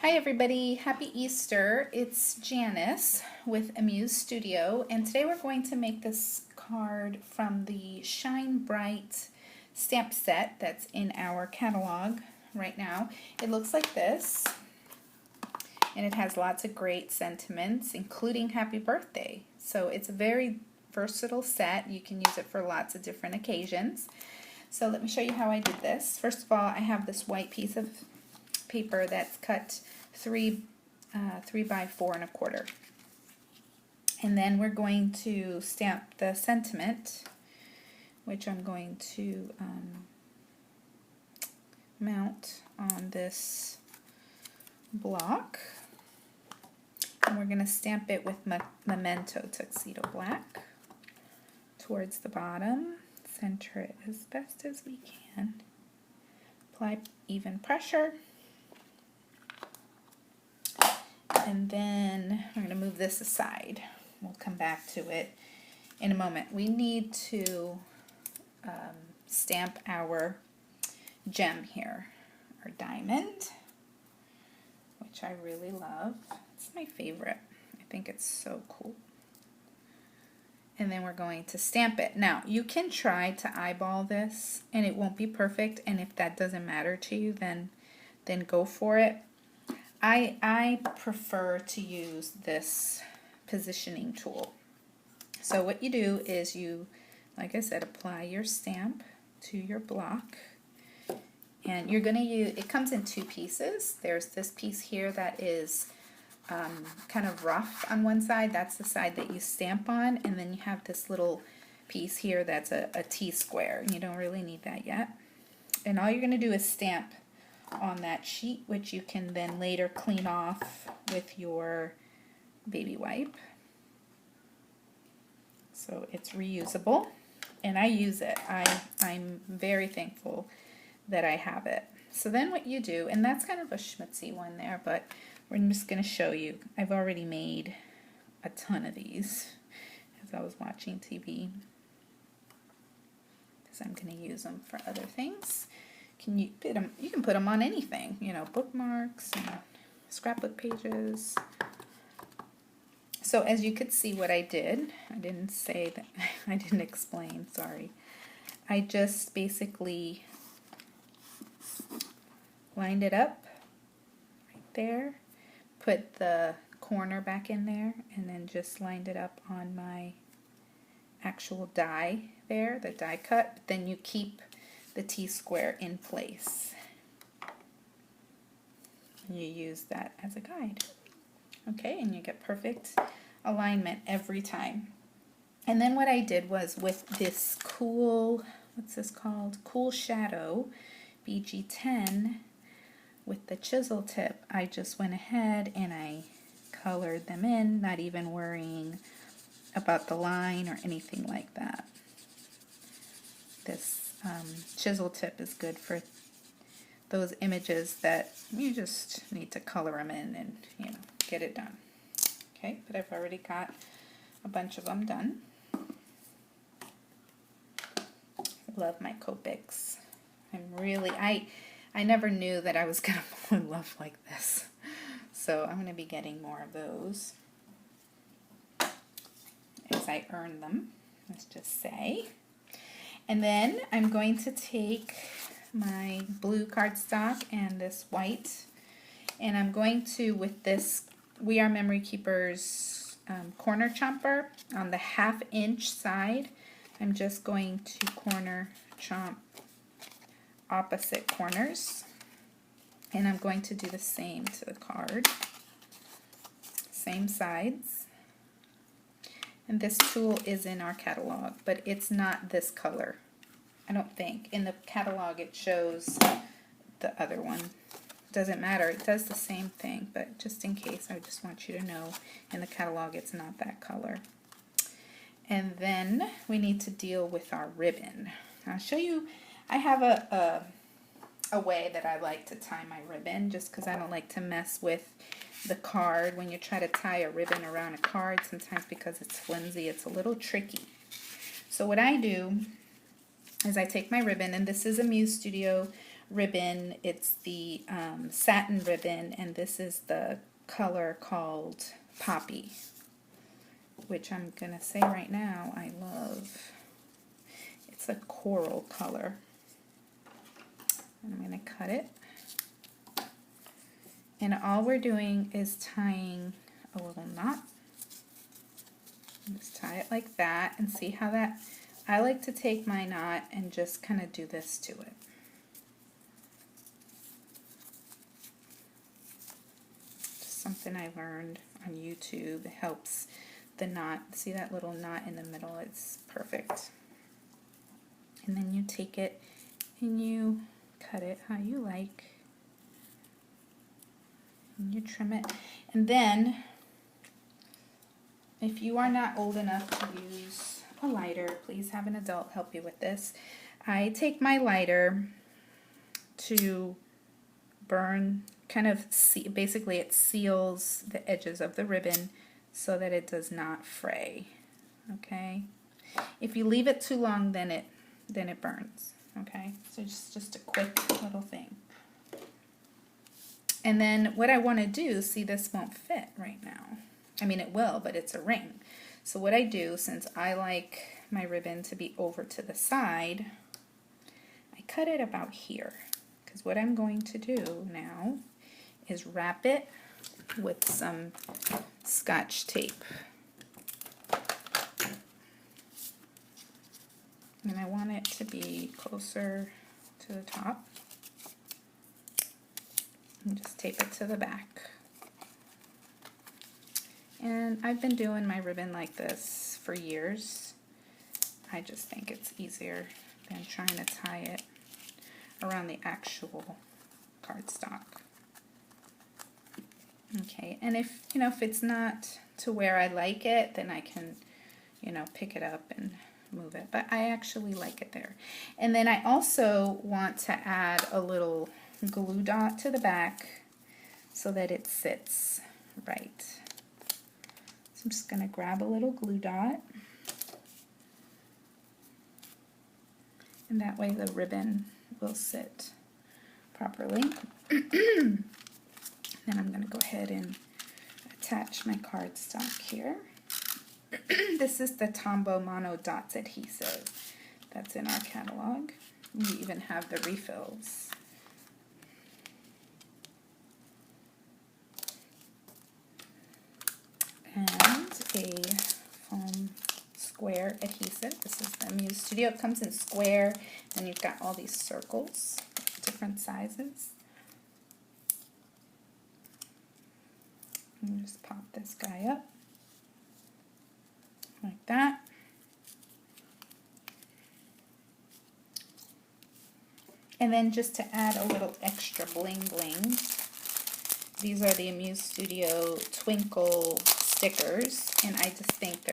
Hi everybody, happy Easter. It's Janice with Muse Studio, and today we're going to make this card from the Shine Bright stamp set that's in our catalog right now. It looks like this, and it has lots of great sentiments, including happy birthday. So it's a very versatile set. You can use it for lots of different occasions. So let me show you how I did this. First of all, I have this white piece of paper that's cut 3 by 4 1/4, and then we're going to stamp the sentiment, which I'm going to mount on this block, and we're going to stamp it with Memento Tuxedo Black towards the bottom. Center it as best as we can. Apply even pressure. And then we're going to move this aside. We'll come back to it in a moment. We need to stamp our gem here, our diamond, which I really love. It's my favorite. I think it's so cool. And then we're going to stamp it. Now, you can try to eyeball this, and it won't be perfect, and if that doesn't matter to you, then go for it. I prefer to use this positioning tool. So what you do is you, like I said, apply your stamp to your block, and you're going to use, it comes in 2 pieces. There's this piece here that is kind of rough on one side. That's the side that you stamp on, and then you have this little piece here that's a T-square, and you don't really need that yet. And all you're going to do is stamp on that sheet, which you can then later clean off with your baby wipe. So it's reusable, and I use it. I'm very thankful that I have it. So then what you do, and that's kind of a schmutzy one there, but we're just going to show you. I've already made a ton of these as I was watching TV, because I'm going to use them for other things. You can put them on anything, you know, bookmarks and scrapbook pages. So as you could see what I did, I didn't say that, I didn't explain, sorry. I just basically lined it up right there, put the corner back in there, and then just lined it up on my actual die there, the die cut. But then you keep the T-square in place. You use that as a guide. Okay, and you get perfect alignment every time. And then what I did was with this cool, what's this called? Cool Shadow BG10 with the chisel tip, I just went ahead and I colored them in, not even worrying about the line or anything like that. This chisel tip is good for those images that you just need to color them in and, you know, get it done. Okay, but I've already got a bunch of them done. Love my Copics. I never knew that I was going to fall in love like this. So I'm going to be getting more of those as I earn them, let's just say. And then I'm going to take my blue cardstock and this white, and I'm going to, with this We Are Memory Keepers corner chomper on the 1/2 inch side, I'm just going to corner chomp opposite corners, and I'm going to do the same to the card, same sides. And this tool is in our catalog, but it's not this color, I don't think. In the catalog it shows the other one. Doesn't matter, it does the same thing, but just in case, I just want you to know in the catalog it's not that color. And then we need to deal with our ribbon. I'll show you, I have a way that I like to tie my ribbon, just because I don't like to mess with the card. When you try to tie a ribbon around a card, sometimes because it's flimsy, it's a little tricky. So what I do is I take my ribbon, and this is a Muse Studio ribbon. It's the satin ribbon, and this is the color called Poppy, which I'm gonna say right now I love. It's a coral color. And I'm gonna cut it. And all we're doing is tying a little knot. Just tie it like that and see how that, I like to take my knot and just kind of do this to it. Just something I learned on YouTube. It helps the knot. See that little knot in the middle? It's perfect. And then you take it and you cut it how you like. And you trim it. And then, if you are not old enough to use a lighter, please have an adult help you with this. I take my lighter to burn, kind of, basically it seals the edges of the ribbon so that it does not fray. Okay? If you leave it too long, then it burns. Okay? So just a quick little thing. And then what I want to do, see, this won't fit right now. I mean, it will, but it's a ring. So what I do, since I like my ribbon to be over to the side, I cut it about here. Because what I'm going to do now is wrap it with some Scotch tape. And I want it to be closer to the top. And just tape it to the back. And I've been doing my ribbon like this for years. I just think it's easier than trying to tie it around the actual cardstock. Okay, and if it's not to where I like it, then I can, pick it up and move it. But I actually like it there. And then I also want to add a little glue dot to the back so that it sits right. So I'm just going to grab a little glue dot, and that way the ribbon will sit properly. Then I'm going to go ahead and attach my cardstock here. This is the Tombow Mono Dots adhesive that's in our catalog. We even have the refills. And a foam square adhesive. This is the Muse Studio. It comes in square, and you've got all these circles, different sizes. And just pop this guy up like that. And then just to add a little extra bling bling, these are the Muse Studio Twinkle stickers, and I just think